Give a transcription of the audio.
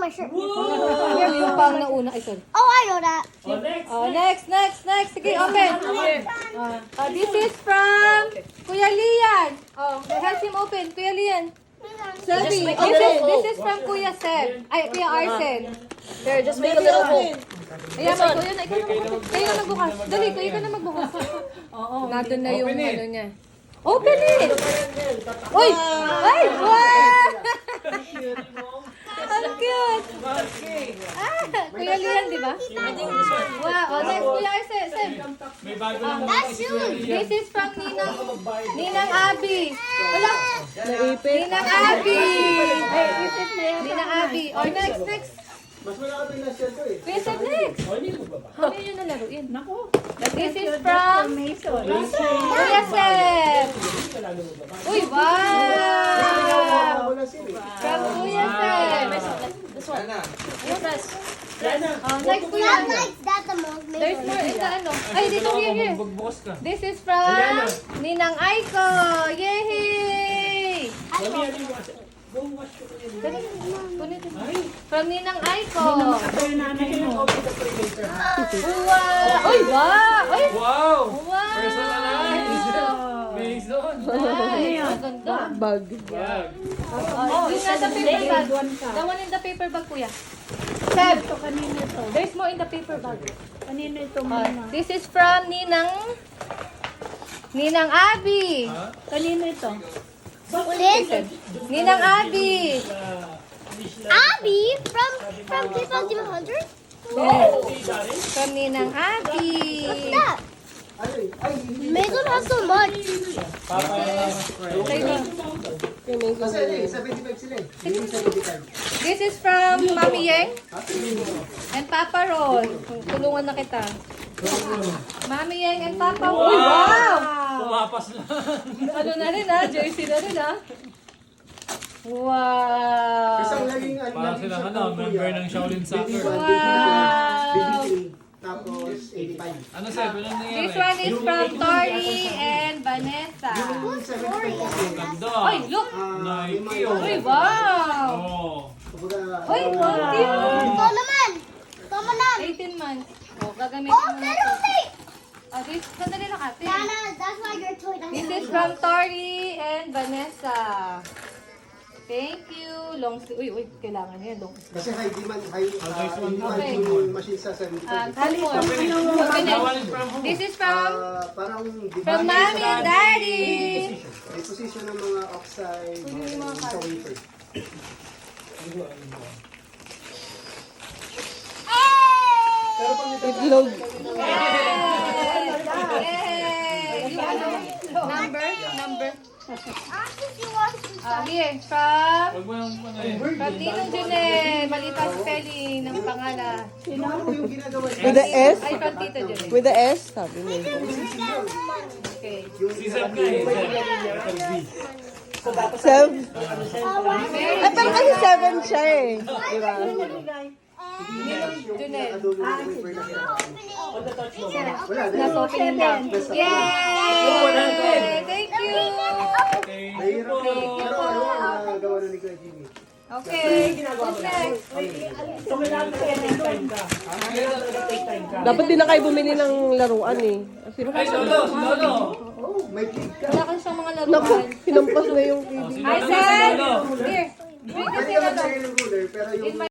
my shirt. Yung pang nauna. Ay, sorry. Oh, I know that. Oh, next. Sige, open. This is from Kuya Lian. Oh, help him open. Kuya Lian. Selfie. This is from Kuya Seb. Ay, Kuya Arsen. Here, just make a little hole. Ayan, kuya na, kayo na magbukas. Dali, kayo ka na magbukas. Oo. Nandun na yung ano niya. Open it! Uy! Ay! Wow! Ang cute! Kuya Lian, di ba? Wow! Oh, next, Kuya Arsen. May bago naman That's shoes. This is from Ninang Abby. Wala. Ninang Abby. Ninang Abby. Or next. Mas malaki na siya to eh. Kuya Seb, next. Ano yun na laruin? Nako. This is from Kuya Seb. Uy, wow! Wala siya eh. From Kuya Seb. This one. Yes. Next, Kuya. That likes that the most. There's more in the ano. Ay, dito, here. Magbukas ka. This is from Ninang Aiko. Yay! From Ninang Aiko. Wow! Uy, wow! Uy, Wow! wow! Personalized! Mason! Nice. Ang ganda. Bag. Bag. Oh, yung nasa paper bag. The one in the paper bag, kuya. Seb, there's more in the paper bag. Kanino ito This is from Ninang Abby. Kanino ito? Ulit. Ninang Abby. Abby from K-pop Demon Hunters. From Ninang Abby. What's that? Ano eh? Ay, hindi. Mason has so much. Kasi ano eh, 75 sila eh. Hindi 75. This is from Mami Yeng and Papa Ron. Tulungan na kita. Mami Yeng and Papa Ron. Uy, wow! Pumapas na. Ano na rin ha? Jersey na rin ha? Wow! Kasi ang laging Parang silang ano, member ng Shaolin Soccer. Wow! Tapos 85. Ano sa'yo? Anong nangyari? This one is from Tori and Vanessa. Yung 75 Ganda. Uy, look! Nike. Oh. Uy, wow! Oh. Uy, wow, cute! Ito naman. Ito naman. 18 months. Oh, gagamitin Oh, mo na pero ito. wait. This, sandali lang ate. Nana, that's why your toy This is from Tori and Vanessa. Thank you. Long sleeve. Uy, kailangan niya long sleeve. Kasi high demand, high Okay. yung machine sa 75. Open it. This is from Parang from Mommy and Daddy. May position ng mga oxide sa wafer. Itlog. Yay! Yung ano? Number. If you want to Here, from Huwag mo yung ano eh. from Ninong Junel. Malita spelling ng pangalan. Ano yung ginagawa niya? With the S? Ay, from Tito Junel. With the S? Sabi niya. Okay. Si Zeb nga eh. Sev? Mary Ay, pero kasi 7 siya eh. Diba? Junel. Wala, Nasa opening lang. Yay! Thank you! Mahirap na. Pero ano ang nagawa na ni Kuya Jimmy? Okay. Who's next? Dapat din na kayo bumili ng laruan eh. Kasi Ay, Lolo! Lolo! Oh, may cake ka. Wala kasi siyang mga naku, laruan. hinampas na yung TV. Hi, Seth! Here. Bring Pwede kasi ka na maglagay ng ruler, pero yung